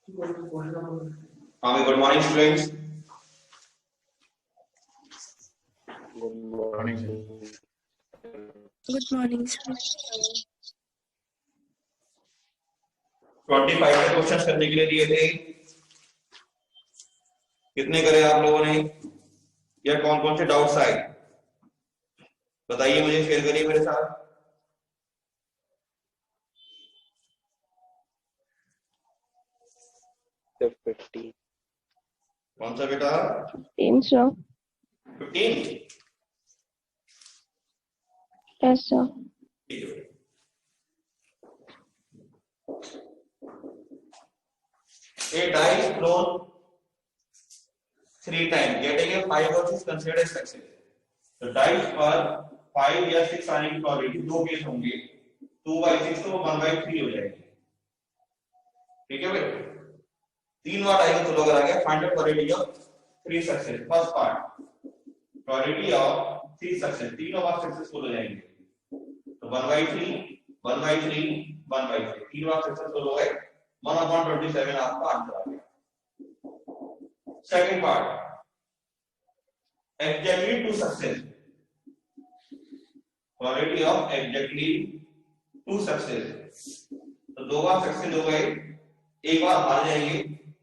हाँ भाई, good morning students. Good morning. Good morning sir. 25 के क्वेश्चन करने के लिए दिए थे, कितने करे आप लोगों ने, या कौन कौन से डाउट्स आए बताइए मुझे, शेयर करिए मेरे साथ। कौन सा बेटा? 15 15। Yes sir. ठीक है। A die is thrown 3 times, getting a 5 or 6 considered as success. तो डाइस पर 5 या 6 आने की प्रोबेबिलिटी दो केस होंगे, 2/6 तो 1/3 हो जाएगी। ठीक है भाई, 3 बार डाइस तो अगर आ गया, find out probability of 3 success. First part, probability of 3 success, तीनों बार सक्सेसफुल हो जाएंगे। तो 1/3 1/3 1/3, 3 बार सक्सेसफुल हो गए, 1/27 आपका आंसर आ गया। Second part, exactly 2 success, probability of exactly 2 success. तो दो बार सक्सेस हो गए, एक बार हार जाएंगे।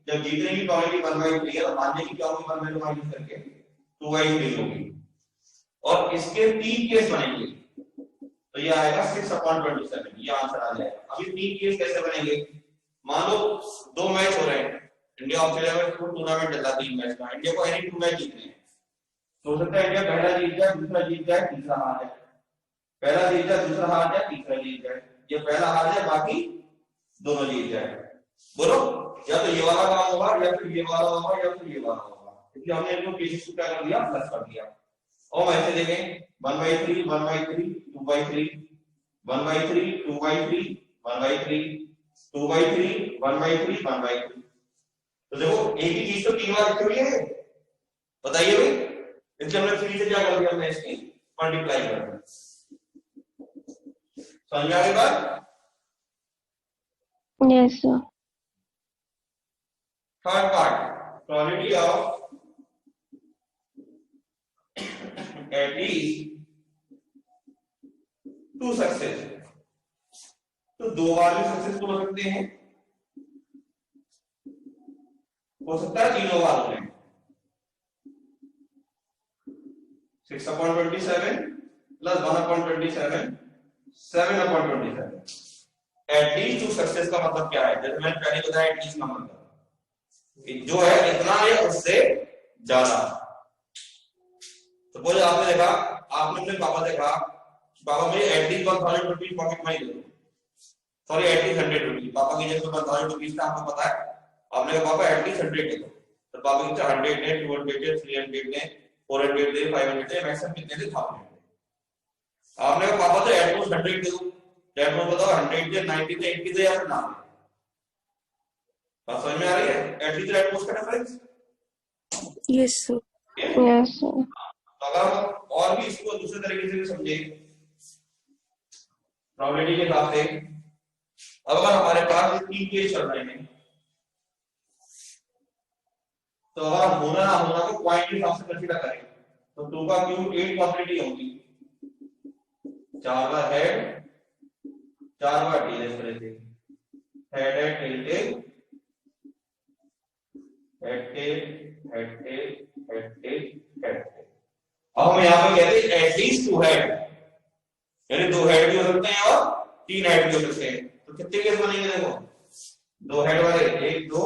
जब जीतने की प्रोबेबिलिटी 1/3 है, तो हारने की क्या होगी? 1/2 माइनस करके 2/3 होगी। और इसके 3 केस बनेंगे, तो ये आएगा 6/27, ये आंसर आ जाएगा। अभी 3 केस कैसे बनेंगे? मान लो 2 मैच हो रहे हैं, इंडिया ऑस्ट्रेलिया में टूर्नामेंट चल रहा है 3 मैच का, इंडिया को एनी 2 मैच जीतने हैं। हो सकता है इंडिया पहला जीत जाए, दूसरा जीत जाए, तीसरा हार जाए, पहला जीत जाए, दूसरा हार जाए, तीसरा जीत जाए, ये पहला हार जाए, बाकी दोनों जीत जाए। बोलो, या तो ये वाला काम होगा, या फिर ये वाला होगा, या फिर ये वाला होगा। इसलिए हमने इनको केसेस को क्या कर दिया? प्लस कर दिया। और वैसे देखें, 1/3 1/3 2/3 1/3 2/3 1/3 2/3 1/3 1/3। तो देखो, एक ही चीज तो 3 बार लिखी हुई है, बताइए भाई। इसलिए हमने 3 से क्या कर दिया? हमने इसकी मल्टीप्लाई कर दिया। समझ में आ गई बात? Yes sir. Third part, probability of at least 2 success. तो 2 बार भी सक्सेसफुल हो सकते हैं, हो सकता है 3 बार हो जाए। 6/27 प्लस 1/27 7/27। एटलीस्ट 2 सक्सेस का मतलब क्या है? जैसे मैंने पहले बताया, एटलीस्ट का मतलब कि जो है इतना है उससे ज्यादा। तो बोले आपने देखा, आपने अपने पापा से कहा, पापा मुझे एटलीस्ट 1000 रुपीज पॉकेट मनी दो, सॉरी एटलीस्ट 100 रुपीज। पापा की जेब में 1000 रुपीज था, आपको पता है। आपने कहा पापा एटलीस्ट 100 दे दो, तो पापा की 100 ने, 200 ने, 300 ने, 400 दे, 500 दे, मैक्सिमम कितने दे? 1000। आपने कहा पापा तो एटलीस्ट 100 दे दो, एटलीस्ट बताओ 100 दे, 90 दे, 80 दे, या फिर ना दे? बात समझ में आ रही है? एटलीस्ट एटलीस्ट का difference. Yes sir. Yes sir. अगर हम और भी इसको दूसरे तरीके से भी समझे, प्रोबेबिलिटी के हिसाब से, अब अगर हमारे पास 3 केस चल रहे हैं, तो अगर हम होना ना होना को पॉइंट के हिसाब से कंसीडर करें, तो 2 का क्यूब 8 पॉसिबिलिटी होगी। 4 बार हेड, 4 बार टेल, इस तरह से head head tail tail, head tail head tail head tail head tail. अब हम यहाँ पे कहते हैं एटलीस्ट 2 हेड, यानी 2 हेड भी हो सकते हैं और 3 हेड भी हो सकते हैं। तो कितने केस बनेंगे? देखो, 2 हेड वाले 1 2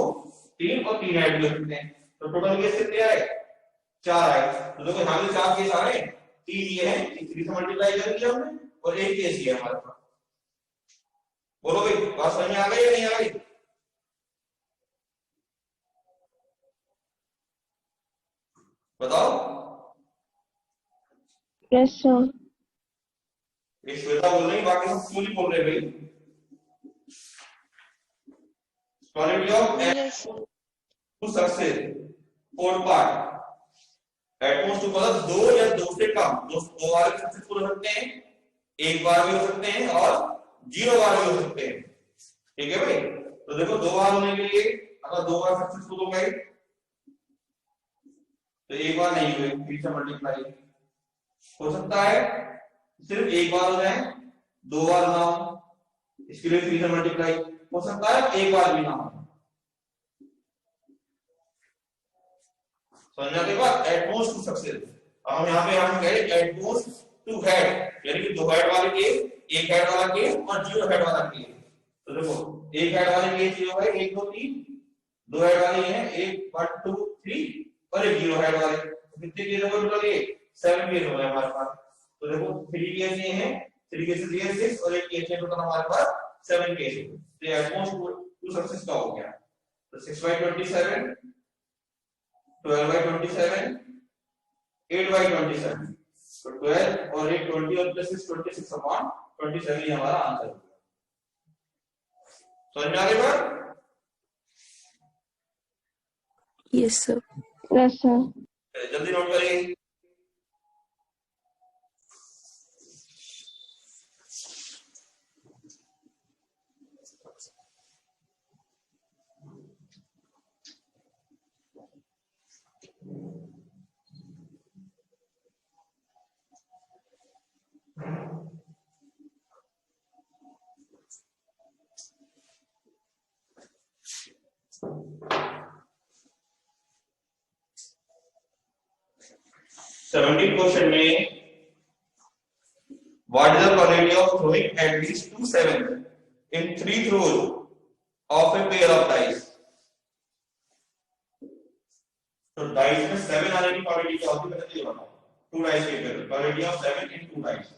3 और 3 हेड भी हो सकते हैं। तो टोटल केस कितने आए? 4 आए। तो देखो यहाँ पे 4 केस आ रहे हैं, 3 ये है, 3 से मल्टीप्लाई कर दिया हमने, और 1 केस ही है हमारे पास। बोलो भाई, बात समझ में आ गई या नहीं आ गई? बताओ। Yes sir. एक श्वेता बोल रही, बाकी सब स्कूल ही बोल रहे भाई। Probability of two success, fourth part, at most 2 मतलब 2 या 2 से कम, 2 बार सक्सेसफुल हो सकते हैं, 1 बार भी हो सकते हैं, और 0 बार भी हो सकते हैं। ठीक है भाई? तो देखो, 2 बार होने के लिए अगर 2 बार सक्सेसफुल हो गए तो एक बार नहीं हुए, फिर से मल्टीप्लाई हो सकता है सिर्फ एक बार हो जाए, 2 बार ना हो, इसके लिए फिर से मल्टीप्लाई हो सकता है, एक बार भी ना हो। समझने के बाद एट मोस्ट टू सक्सेस। अब हम यहाँ पे हम कह रहे एट मोस्ट टू हेड, यानी कि 2 हेड वाले केस, 1 हेड वाला केस और 0 हेड वाला केस। तो देखो 1 हेड वाले केस ये है 1 2 3, 2 हेड वाले हैं 1 1 2 3 और एक 0 हेड वाले। कितने केस हो गए टोटल? ये 7 केस हो गए हमारे पास। तो देखो 3 केस ये हैं, 3 केसेस ये 6 और एक केस है, टोटल हमारे पास 7 केस है। तो ये एट मोस्ट टू सक्सेस का हो गया। तो 6 by 27, 12 by 27, 8 by 27, तो 12 और 8 20 और प्लस 6 26 अपॉन 27 ये हमारा आंसर हो गया। समझ में आ गई बात? Yes, sir. Yes, sir. जल्दी नोट करिए। सेवेंटीन क्वेश्चन में what is the probability of throwing at least 2 7 in 3 throws of a pair of dice? तो डाइस में 7 आने की प्रोबेबिलिटी क्या होती है पहले ये बताओ। 2 डाइस के pair, probability of 7 in 2 dice.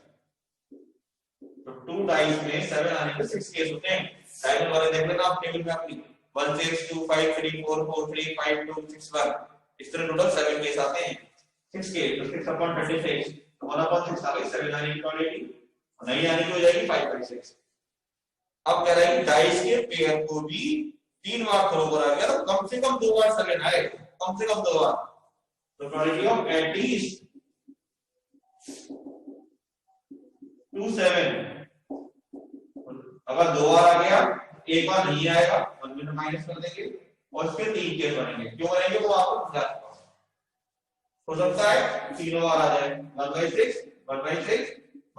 तो 2 डाइस में 7 आने के 6 केस होते हैं। डायगोनल वाले देख लेना आप टेबल में अपनी 1 6 2 5 3 4 4 3 5 2 6 1, इस तरह टोटल 7 केस आते हैं। 6 केस तो 6 upon 36, तो 1 upon 6 आ गई 7 आने की प्रोबेबिलिटी, नहीं आने की हो जाएगी 5 by 6। अब कह रहा है कि डाइस के पेयर को भी 3 बार थ्रो करा गया, तो कम से कम 2 बार 7 आए, कम से कम 2 बार। तो प्रोबेबिलिटी ऑफ एट लीस्ट 2 7, अगर 2 बार आ गया, एक बार नहीं आएगा, 1 में माइनस कर देंगे और इसके 3 केस बनेंगे। क्यों बनेंगे वो आपको बता चुका हूं। हो सकता है 3 बार आ जाए, 1 by 6 1 by 6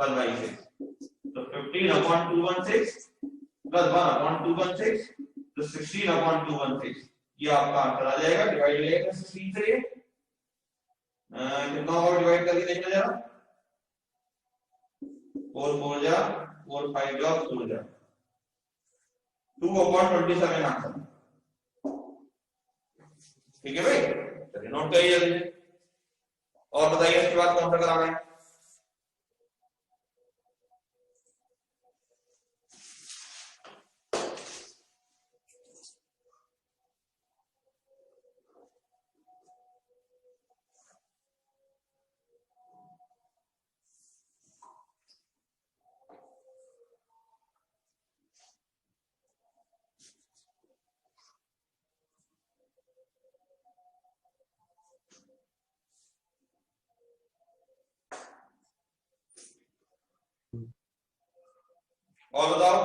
1 by 6, तो 15 upon 216 प्लस 1 upon 216, तो 16 upon 216, ये आपका आंसर आ जाएगा। डिवाइड हो जाएगा 16 से, ये कितना होगा डिवाइड करके देखना जरा। 4 4 जा 4 5 जा 4 जा, 2 upon 27 आंसर। ठीक है भाई, चलिए नोट करिए जल्दी। और बताइए इसके बाद कौन सा कराना है? और बताओ।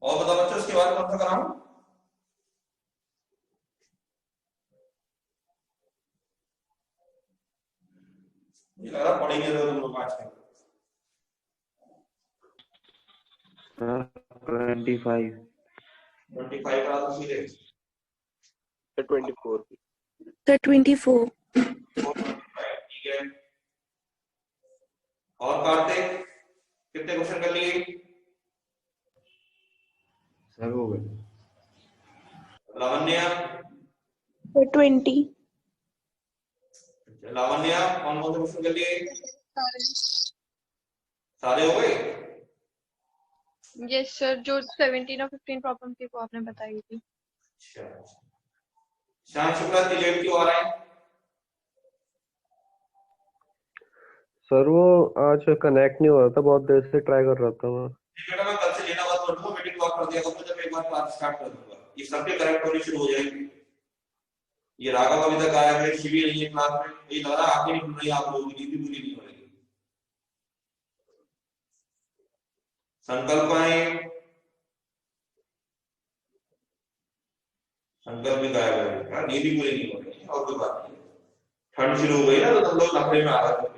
और बताओ बच्चों, इसके बाद कौन सा कराऊं? मुझे लग रहा पढ़ेंगे जरूर तुम लोग आज के। 25 25 करा तो सीधे 24 The 24. ठीक है। और कार्तिक कितने क्वेश्चन कर लिए? सब हो गए। लावण्या, The 20. लावण्या कौन कौन से क्वेश्चन कर लिए? सारे हो गए? यस सर, जो 17 और 15 प्रॉब्लम थी वो आपने बताई थी। अच्छा, शांत शुक्ला की लेट क्यों आ रहा है? सर वो आज कनेक्ट नहीं हो रहा था, बहुत देर से ट्राई कर रहा था मैं। टिकट मैं कल से लेना बंद बात कर दूंगा, मीटिंग लॉक कर दिया करूंगा जब एक बार क्लास स्टार्ट कर दूंगा, ये सबके करेक्ट होने शुरू हो जाएंगे। ये राघव अभी तक आया है, शिवी नहीं है क्लास में, ये लग रहा है आगे नहीं खुल रही, आप लोगों की नीति पूरी नहीं हो रही। संकल्प आए, संकल्प भी गायब है यार, नीति पूरी नहीं हो रही और कोई बात नहीं। ठंड शुरू हो गई ना तो तुम लोग नखरे में आ रहे थे।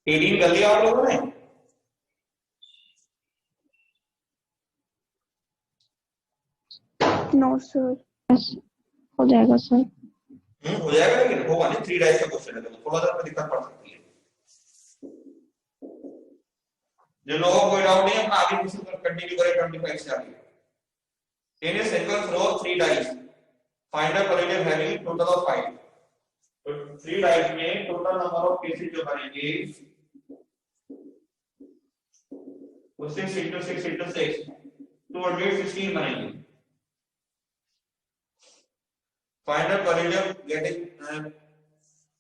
एटीन कर लिया आप लोगों ने? No sir. यस हो जाएगा सर। हो जाएगा, लेकिन होगा नहीं, 3 डाइस का क्वेश्चन है तो थोड़ा सा दिक्कत पड़ सकती है। जिन लोगों को कोई डाउट नहीं है अपना आगे क्वेश्चन पर कंटिन्यू करें 25 से आगे। In a single throw 3 dice find the collision having total of 5। तो 3 डाइस में टोटल नंबर ऑफ केसेस जो बनेंगे वो 6 into 6 into 6 216 बनेंगे। फाइंड द कोलिजन गेटिंग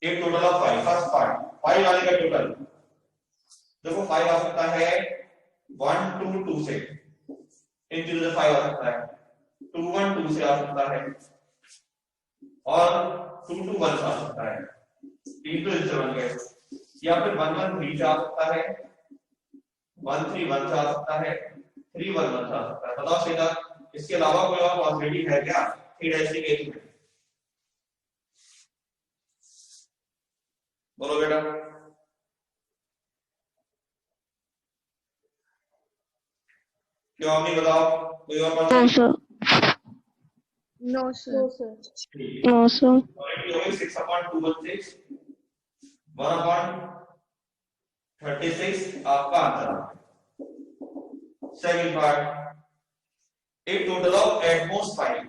एक टोटल ऑफ 5। फर्स्ट पार्ट 5 वाले का टोटल देखो 5 आ सकता है 1 2 2 से, into the 5 आ सकता है 2 1 2 से आ सकता है और 2 2 1 से आ सकता है, 3 तो इससे बन गए, या फिर 1 1 3 से आ सकता है, 1 3 1 से आ सकता है, 3 1 1 से आ सकता है। बताओ सीधा, इसके अलावा कोई और पॉसिबिलिटी है क्या 3 डाइस के केस में? बोलो बेटा। क्यों नहीं बताओ, कोई और नो बात? Sir. No, sir. No sir. 6 upon 2 1 6 1 upon 36 आपका आंसर। सेकंड पार्ट एक टोटल ऑफ एटमोस्ट 5,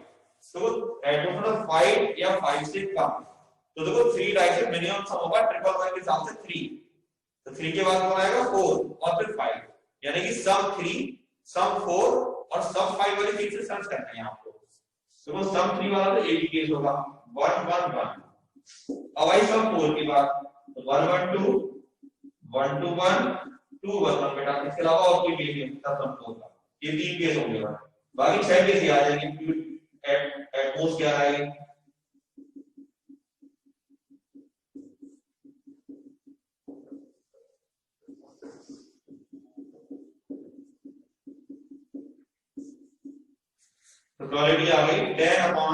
तो एटमोस्ट मतलब 5 या 5 से कम, तो देखो 3 डाइस में मिनिमम सम होगा ट्रिपल वन के हिसाब से 3, तो 3 के बाद कौन आएगा 4 और फिर 5, यानी कि सम 3 सम 4 और सम 5 वाले केस से सर्च करना है आपको। तो वो सम 3 वाला तो एक ही केस होगा 1 1 1। अब आई सम 4 की बात, तो 1 1 2 1 2 1 2 1 1 बेटा, इसके अलावा और कोई केस नहीं होता सम 4 का, ये 3 केस होंगे बस, बाकी 6 केस ही आ जाएंगे। एट मोस्ट क्या आएगी? तो प्रोबेबिलिटी आ गई 10 upon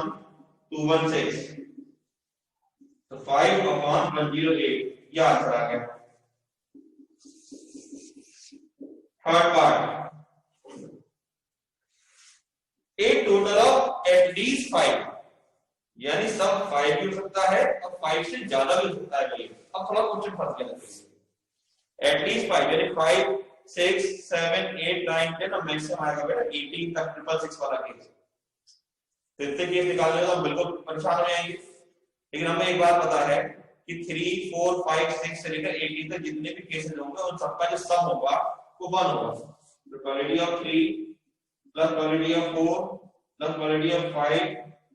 216, तो 5 upon 108, ये आंसर आ गया। थर्ड पार्ट एक टोटल ऑफ एटलीस्ट 5, यानी सब 5 भी हो सकता है और 5 से ज्यादा भी हो सकता है। अब थोड़ा क्वेश्चन फंस गया, एटलीस्ट 5 यानी 5 6 7 8 9 10 और मैक्सिमम आएगा बेटा 18 तक, 666 वाला केस। तो इतने केस निकालने तो हम बिल्कुल परेशान हो जाएंगे, लेकिन हमें एक बात पता है कि 3 4 5 6 से लेकर 18 तक जितने भी केसेस होंगे उन सबका जो सम होगा वो 1 होगा। तो probability of 3 plus probability of 4 plus probability of 5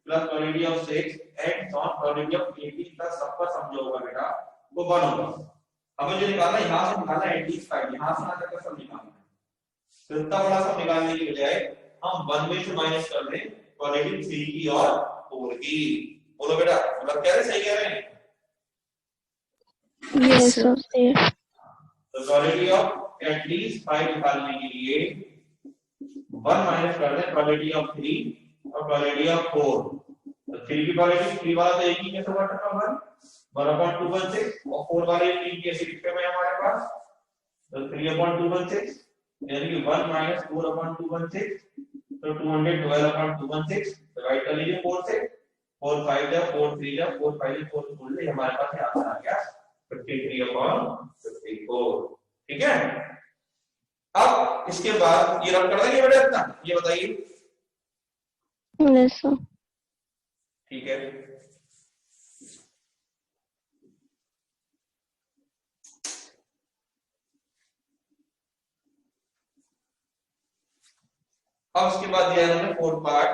plus probability of 6 and so on probability of 18 तक सबका सम जो होगा बेटा वो 1 होगा। हमें जो निकालना है यहां से निकालना है एटलीस्ट 5, यहां से आकर सम निकालना है। तो इतना बड़ा सम निकालने की बजाय हम 1 में से माइनस कर दें प्रोबेबिलिटी 3 की और 4 की। बोलो बेटा, मतलब कह रहे सही कह रहे हैं? Yes sir. तो प्रोबेबिलिटी ऑफ एटलीस्ट 5 निकालने के लिए 1 माइनस कर दें प्रोबेबिलिटी ऑफ 3 और प्रोबेबिलिटी ऑफ 4। तो 3 की प्रोबेबिलिटी 3 वाला तो एक ही कैसे हुआ था 1/216 और 4 वाले 3 की ऐसे लिखते हैं हमारे पास, तो 3/216 यानी कि 1 - 4/216, तो 212/216 डिवाइड कर लीजिए 4 से, 4 5 जा 4 3 जा 4 5 4 बोल ले, हमारे पास आंसर आ गया 53/54। ठीक है, अब इसके बाद ये रब कर देंगे बेटा इतना, ये बताइए। Yes sir. ठीक है, अब उसके बाद दिया है उन्होंने fourth part,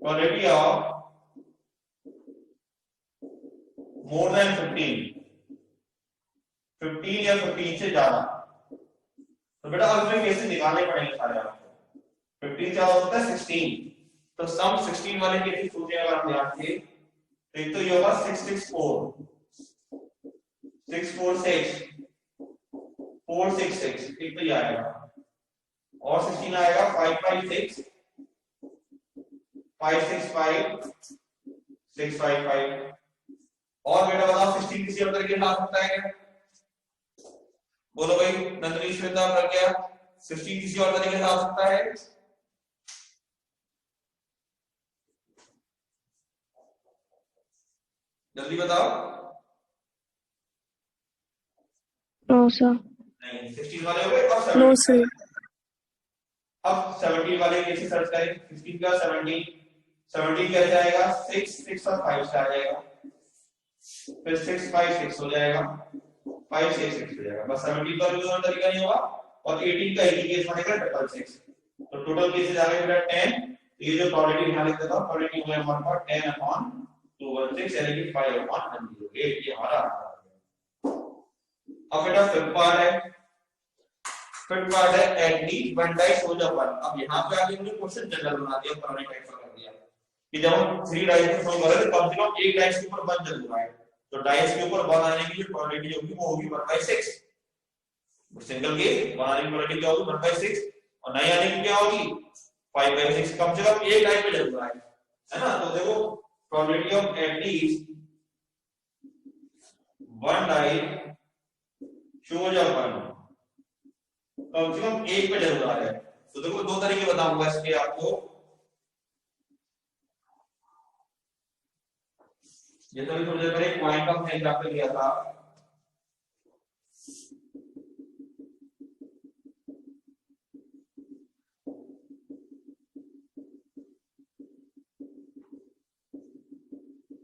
probability of more than 15 या 15 से ज्यादा। तो बेटा अब इसमें केसेस निकालने पड़ेंगे सारे आपको। 15 क्या हो सकता है 16, तो सम 16 वाले केसेस सोचे अगर हम ध्यान से, तो एक तो ये होगा 664 646 466, एक तो ये आएगा, और 16 आएगा 556 565 655। और बेटा बताओ 16 किसी और तरीके से आ सकता है क्या? बोलो भाई नंदनी श्वेता प्रज्ञा, 16 किसी और तरीके से आ सकता है? जल्दी बताओ। No sir. नहीं, 16 वाले हो गए। और No, 17 sir. अब 17 वाले कैसे सर्च करें? 16 का 17 कैसे आएगा? 6 6 और 5 से आ जाएगा, फिर 6 5 6 हो जाएगा, 5 6 6 हो जाएगा। बस 17 का कोई और तरीका नहीं होगा। और 18 का एक ही केस बनेगा 666। तो टोटल केसेस आ गए बेटा 10। ये जो प्रोबेबिलिटी यहां लिख देता हूं, प्रोबेबिलिटी हो गया हमारे पास 10/216 यानी कि 5/108। ये हमारा आंसर है। अब बेटा फिफ्थ पार्ट है, एट लीस्ट वन डाइस हो जा वन। अब यहाँ पे आगे हमने क्वेश्चन जनरल बना दिया, पुराने टाइप का कर दिया कि जब हम 3 डाइस को सॉल्व करें तो कम से कम एक डाइस के ऊपर 1 जरूर आए। तो डाइस के ऊपर 1 आने की जो प्रोबेबिलिटी होगी वो होगी 1/6। सिंगल केस 1 आने की प्रोबेबिलिटी क्या होगी? 1/6। और नहीं आने की क्या होगी? 5/6। कम से कम एक डाइस पे जरूर आए, है ना? तो देखो probability of at least one dice shows a one, कम से कम एक पे जरूर आ जाए। तो देखो दो तरीके बताऊंगा इसके आपको। ये तो थोड़ी देर पहले पॉइंट ऑफ एग्जांपल लिया था।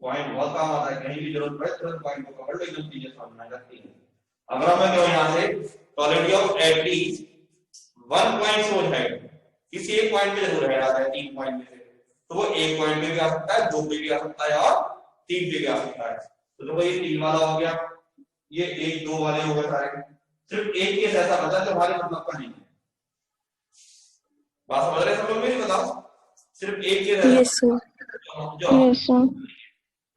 पॉइंट बहुत काम आता है, कहीं भी जरूरत पड़े तुरंत पॉइंट को पकड़ लो, एकदम चीजें समझ आ जाती है। अगर मैं कहूं यहां से probability of at least 1 point shows है, किसी एक पॉइंट पे जरूर है आ रहा है 3 पॉइंट में से, तो वो 1 पॉइंट पे भी आ सकता है, 2 पे भी आ सकता है और 3 पे भी आ सकता है। तो देखो ये 3 वाला हो गया, ये 1 2 वाले हो गए सारे। सिर्फ एक केस ऐसा बचा जो हमारे मतलब का नहीं है। बात समझ रहे हैं सब लोग? मेरी बताओ, सिर्फ एक केस ऐसा Yes, sir. जो यस सर।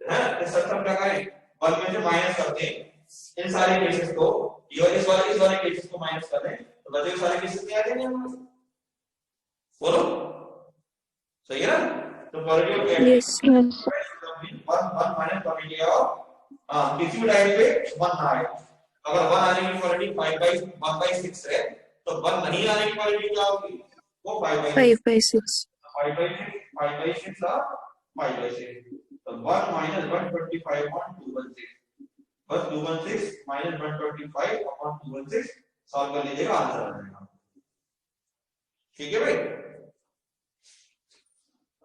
है इस सब क्या करें, 1 में से माइनस कर दें इन सारे केसेस को, ये इस वाले केसेस को माइनस कर दें, तो बचे हुए सारे केसेस नहीं आ जाएंगे हमारे। बोलो सही है ना? तो probability of Yes. Yes sir. 1 minus probability of किसी भी टाइम पे 1 ना आए। अगर 1 आने की प्रोबेबिलिटी 1/6 है, तो 1 नहीं आने की प्रोबेबिलिटी क्या होगी? वो 5/6 5/6. 5/6 और 5/6। तो 1 minus 125/216, बस 216 minus 125/216 सॉल्व कर लीजिएगा, आंसर आ जाएगा। ठीक है भाई?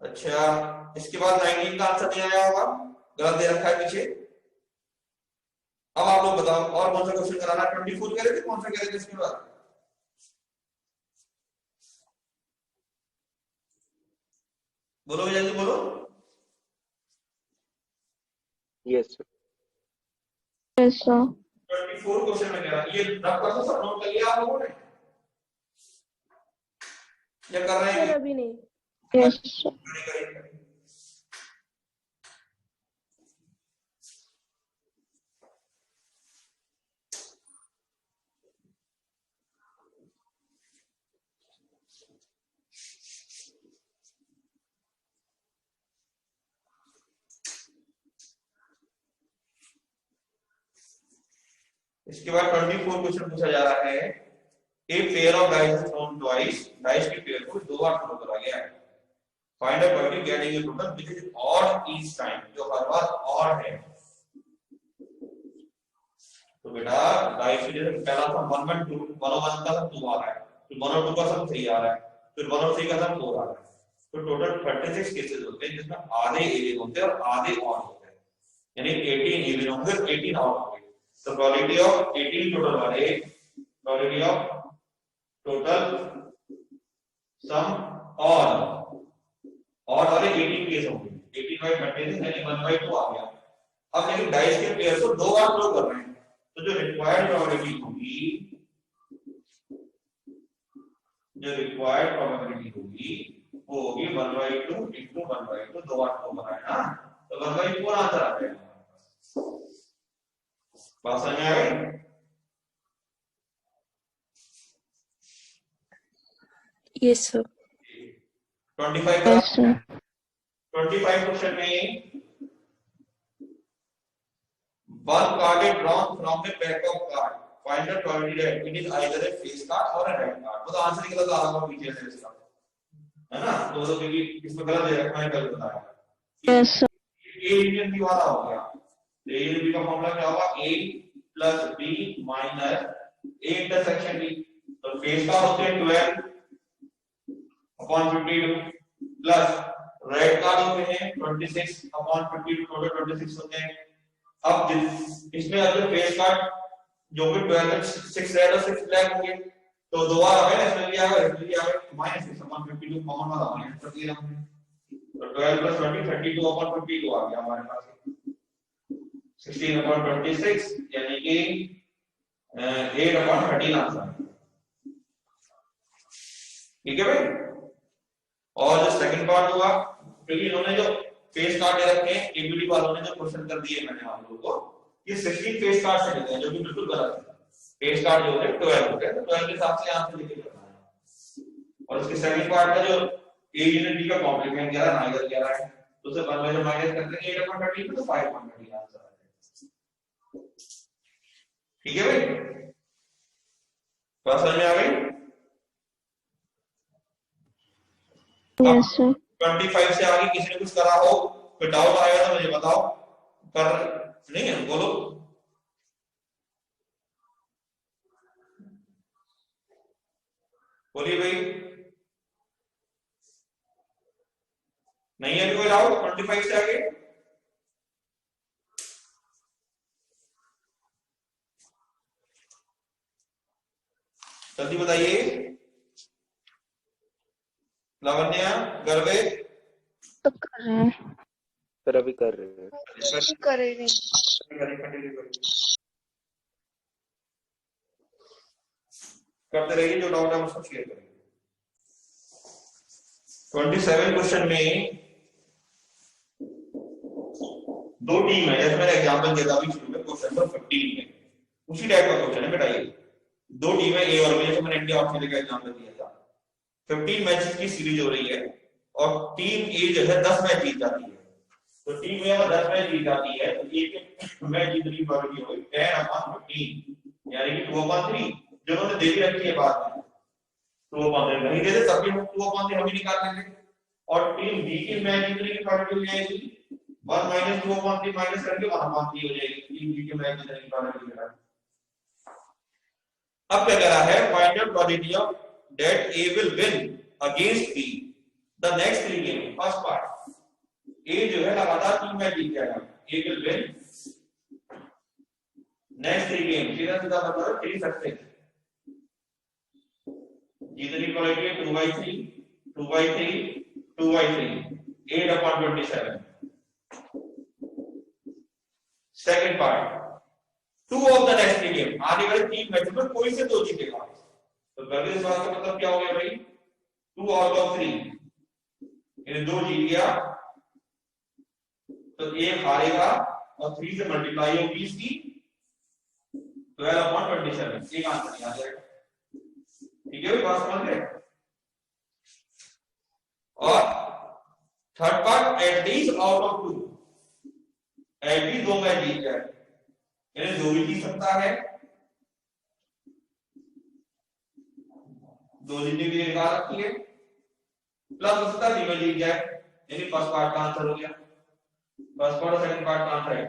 अच्छा, इसके बाद 19 का आंसर नहीं आया होगा, गलत दे रखा है पीछे। अब आप लोग बताओ और कौन सा क्वेश्चन कराना है? 24 कह रहे थे, कौन सा कह रहे थे इसके बाद? बोलो जल्दी बोलो। Yes sir. Yes sir. 24 question में कह रहा है, ये रफ कर दो, सब नोट कर लिया आप लोगों ने या कर रहे हैं? अभी नहीं. Yes sir. इसके बाद 24 क्वेश्चन पूछा जा रहा है, a pair of dice is throne twice, dice के पेयर को 2 बार थ्रो करा गया है, find out what is getting a total which is odd each time, जो हर बार ऑड है। तो बेटा डाइस के जैसे पहला था 1 1 2 1 1 का 2 आ रहा है, फिर 1 और 2 का सब 3 आ रहा है, फिर 1 और 3 का सब 4 आ रहा है। तो टोटल 36 केसेस होते हैं जिसमें आधे इवन होते हैं और आधे ऑड होते हैं, यानी 18 इवन होंगे 18 ऑड होंगे। तो प्रोबेबिलिटी ऑफ 18 टोटल वाले, प्रोबेबिलिटी ऑफ टोटल सम और 18 केस होंगे, 18/36 यानी 1/2 आ गया। अब लेकिन डाइस के पेयर को दो बार थ्रो कर रहे हैं, तो जो रिक्वायर्ड प्रोबेबिलिटी होगी, वो होगी 1/2 इंटू 1/2, दो बार थ्रो कर रहा है ना, तो 1/4 आंसर आ जाएगा। बात समझ में आ गई? Yes, sir. 25 का Yes, sir. 25 क्वेश्चन में one card is drawn from the pack of cards. Find the probability that it is either a face card or a red card. तो आंसर निकल आ रहा पीछे से इसका, है ना? तो क्योंकि इसमें गलत दे रखा है, गलत बताया। Yes, sir. A union B वाला हो गया। A यूनियन बी का फॉर्मूला क्या होगा? A plus B minus A intersection B। तो फेस कार्ड होते हैं 12 अपॉन 52 प्लस रेड कार्ड होते हैं 26 अपॉन 52, टोटल 26 होते हैं। अब इसमें अगर फेस कार्ड जो भी 12 में 6 रेड और 6 ब्लैक होंगे, तो दो बार आ गए, इसमें भी आ गए, इसमें भी आ गए, -6 अपॉन 52 कॉमन वाला माइनस कर दिया हमने, तो 12 प्लस 20 32 अपॉन 52 आ गया हमारे पास। 16 अपॉन 26 यानी कि 8 अपॉन 13 आंसर। ठीक है भाई? और जो सेकंड पार्ट हुआ, क्योंकि इन्होंने जो फेस कार्ड दे रखे हैं, एबीडी वालों ने जो क्वेश्चन कर दिए मैंने आप लोगों को, ये 16 फेस कार्ड से लेते हैं, जो कि बिल्कुल गलत है। फेस कार्ड जो होते हैं 12 होते हैं, तो 12 के हिसाब से आंसर लिखे करना है। और इसके सेकंड पार्ट का जो ए यूनिट बी का कॉम्प्लीमेंट 11 ना इधर 11 है, तो उसे 1 में माइनस करते हैं 8/13 तो 5/13 आंसर आ जाएगा। ठीक है भाई? बात समझ में आ गई? Yes, sir. 25 से आगे किसी ने कुछ करा हो, कोई डाउट आएगा तो मुझे बताओ। कर नहीं है बोलो। बोलिए भाई। नहीं है कोई डाउट 25 से आगे? जल्दी बताइए। लावण्या, गर्वे, तो कर रहे हैं। सर अभी कर रहे हैं। करे नहीं। करते रहिए, जो डाउट है उसको शेयर करेंगे। 27 क्वेश्चन में दो टीम है, जैसे मैंने एग्जांपल दिया था अभी शुरू में क्वेश्चन नंबर 15 में, उसी टाइप का क्वेश्चन है बेटा। ये दो टीम है, ए और बी, जैसे मैंने इंडिया ऑस्ट्रेलिया का एग्जांपल दिया था। 15 मैचेस की सीरीज हो रही है और टीम ए जो है 10 मैच जीत जाती है। तो टीम ए अगर 10 मैच जीत जाती है तो एक मैच जीतने की प्रोबेबिलिटी होगी 10/15 यानी कि 2/3, जो उन्होंने दे दी रखी है बाद में। 2/3 नहीं दे दे तब भी 2/3 हम ही निकाल लेंगे। और टीम बी की मैच जीतने की प्रोबेबिलिटी हो जाएगी 1 - 2/3 माइनस करके 1/3 हो जाएगी टीम बी की मैच जीतने की प्रोबेबिलिटी। अब क्या कह रहा है? Find out probability of that A will win against B the next 3 games। First part, A जो है लगातार 3 मैच जीत जाएगा, A will win next 3 games। सीधा सीधा मतलब 3 सक्सेस, जीतने की प्रोबेबिलिटी है 2/3 2/3 2/3 8/27। Second part, 2 of the next 3 game, आने वाले 3 मैच में कोई से 2 जीतेगा। तो पहले इस बात का मतलब क्या हो गया भाई? 2 आउट ऑफ 3, ये 2 जीत गया तो 1 हारेगा और 3 से मल्टीप्लाई होगी इसकी 12/27। एक आंसर नहीं आ जाएगा। ठीक है भाई, बात समझ गए? और third part, at least out of 2, at least 2 match जीत जाए, यानी 2 भी जीत सकता है, 2 जीतने की निकाल रखी है, प्लस उसका जीवन जीत जाए, यानी फर्स्ट पार्ट का आंसर हो गया। फर्स्ट पार्ट और सेकंड पार्ट का आंसर है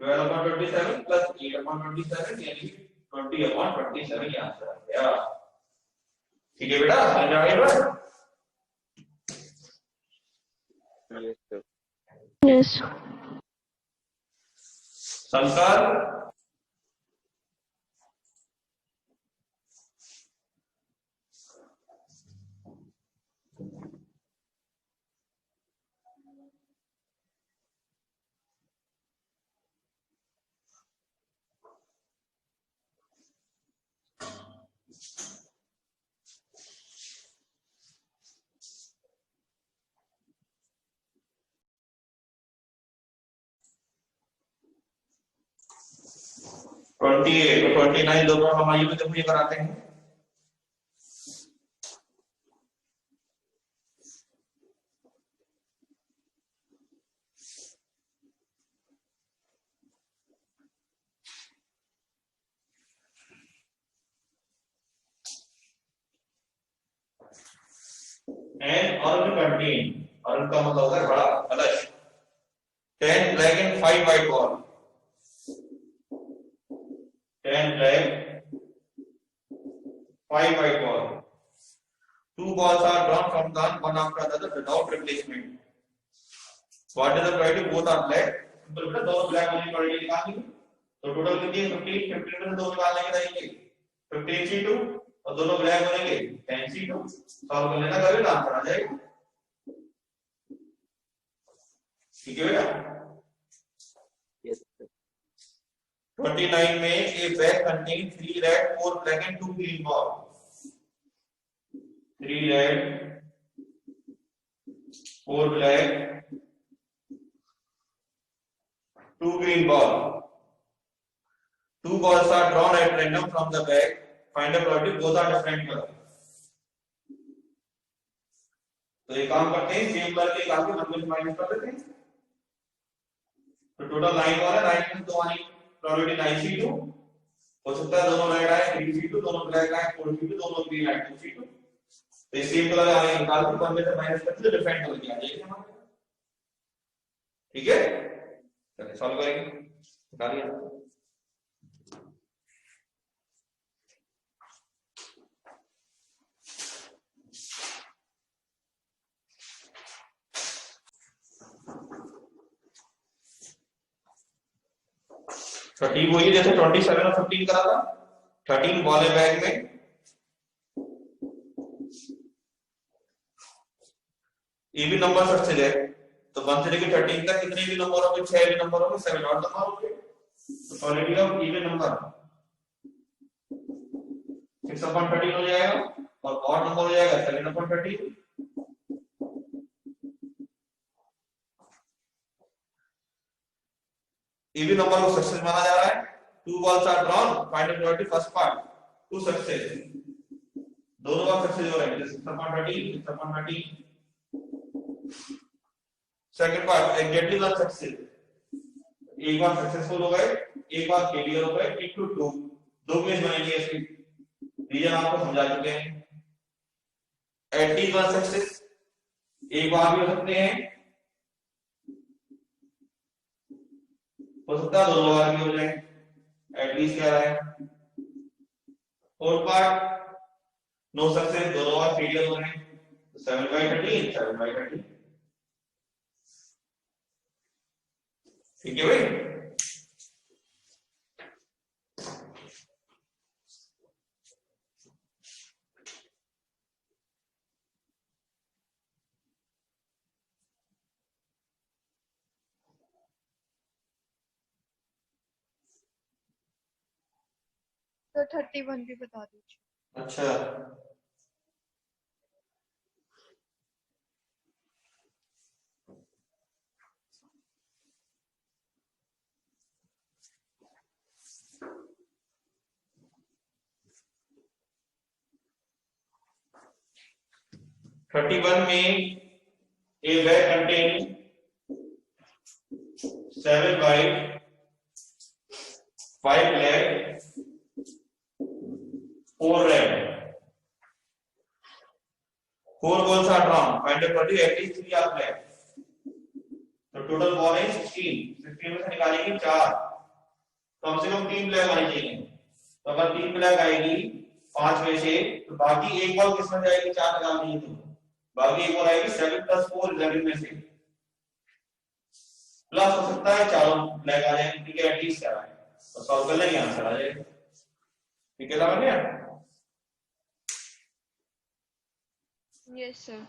12/27 प्लस 8/27 यानी 20/27 ये आंसर आ गया। ठीक है बेटा, समझ आ गया? Yes sir. Yes. संस्कार 28 तो 29 दो बार हम आइए तो देखो ये कराते हैं। एंड अर्न कंटेन, अर्न का मतलब होता है बड़ा कलश। 10 black and 5 white ball, 10 black 5 white ball, 2 balls are drawn from gun one after another without replacement. What is the probability both are black? Simple बेटा दोनों ब्लैक होने की probability निकालनी है। तो टोटल कितनी है 15, 15 में से दो निकालने के रहेंगे 15C2 और दोनों ब्लैक होंगे 10C2। सॉल्व कर लेना, करेगा आंसर आ जाएगा। ठीक है बेटा। Yes, sir. 29 में a bag contains 3 red, 4 black and 2 green ball. 3 red, 4 black, 2 green ball. 2 balls are drawn at random from the bag. Find the probability both are different color. तो ये काम करते हैं, सेम कलर के काफी मतलब minus कर देते हैं। तो टोटल 9 वाला 9 में 2 आनी प्रोबेबिलिटी 9C2 हो सकता है, दोनों रेड आए 3C2, दोनों ब्लैक आए 4C2, दोनों ग्रीन आए 2C2। तो सेम कलर आए निकाल के 1 में से माइनस करके डिफरेंट कलर की आ जाएगी हमारे। ठीक है, चलिए सॉल्व करेंगे। निकालिए। थर्टीन वही जैसे 27 और 15 करा था। 13 बॉल है बैग में, इवन नंबर सक्सेस है। तो 1 से लेकर 13 तक कितने भी नंबर होंगे, 6 भी नंबर होंगे, 7 और नंबर होंगे। तो प्रोबेबिलिटी ऑफ इवन नंबर 6/13 हो जाएगा और ऑड नंबर हो जाएगा 7/13। इवन नंबर को सक्सेस माना जा रहा है। 2 balls are drawn, find the probability first part 2 success, दोनों बार सक्सेस हो रहे हैं 6/13, 6/13। सेकंड पार्ट एग्जैक्टली 1 सक्सेस, एक बार सक्सेसफुल हो गए, एक बार फेलियर हो गए, इनटू 2 दो केस बनेंगे। इसके रीजन आपको समझा चुके हैं। एटलीस्ट 1 सक्सेस, एक बार भी हो सकते हैं, हो सकता है दोनों बार भी हो जाए। एटलीस्ट क्या है। फोर्थ पार्ट नो सक्सेस, दोनों बार फेलियर हो रहे हैं। 7/13, 7/13। ठीक है भाई। तो 31 भी बता दीजिए। अच्छा, थर्टी वन में ए bag contain 7 white, 5 black, 4 red. 4 balls are drawn. Find the probability at least 3 are black. तो टोटल बॉल है 16। 16 में से निकालेंगे 4, कम से कम 3 ब्लैक आनी चाहिए। तो अगर 3 ब्लैक आएगी 5 में से, तो बाकी एक बॉल किसमें जाएगी, 4 निकालनी है। तो बाकी एक बॉल आएगी 7 + 4 11 में से। प्लस हो सकता है चारों ब्लैक आ जाए, ठीक है, एटलीस्ट क्या है तो सॉल्व कर लेंगे, आंसर आ जाएगा। ठीक है, समझ गया। Yes sir.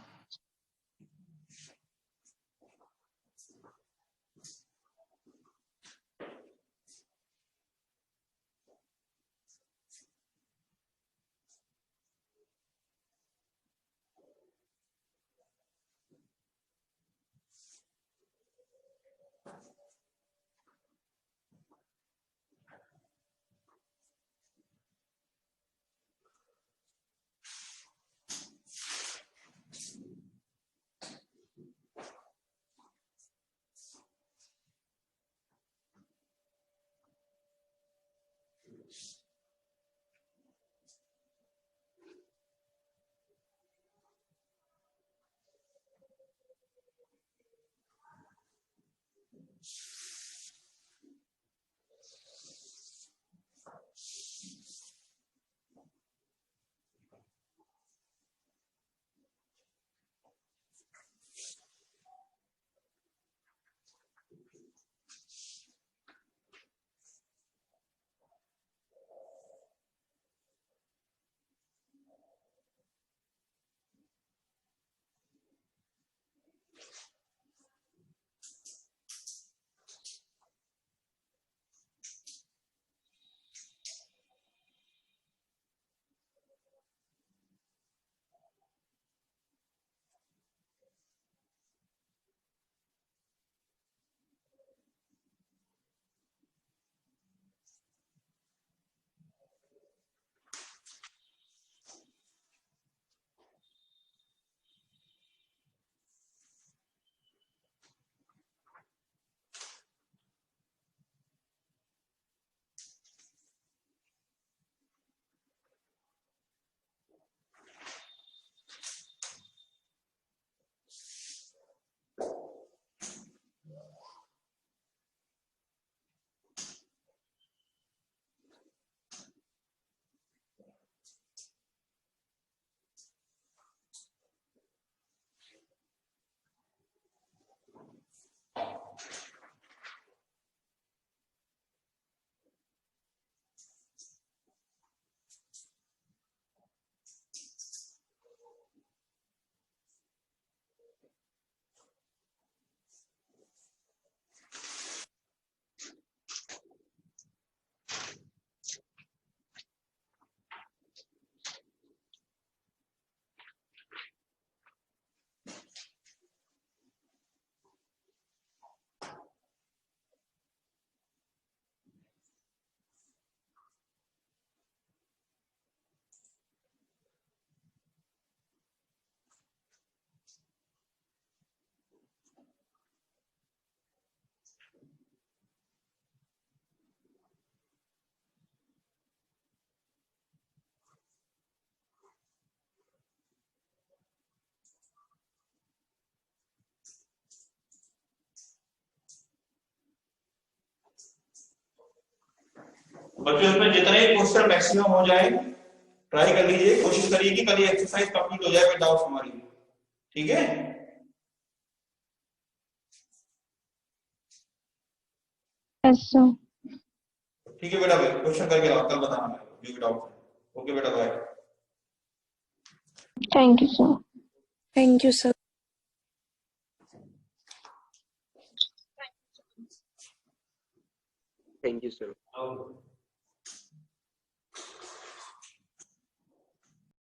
बच्चों इसमें जितने क्वेश्चन मैक्सिमम हो जाए ट्राई कर लीजिए, कोशिश करिए कि कल ये एक्सरसाइज कंप्लीट हो जाए विदाउट हमारी। ठीक है, यस सर। ठीक है बेटा, भाई क्वेश्चन करके लाओ, कल बताना मेरे को जो भी डाउट है। ओके बेटा, bye. Thank you sir. Thank you, sir. Thank you, sir. Okay.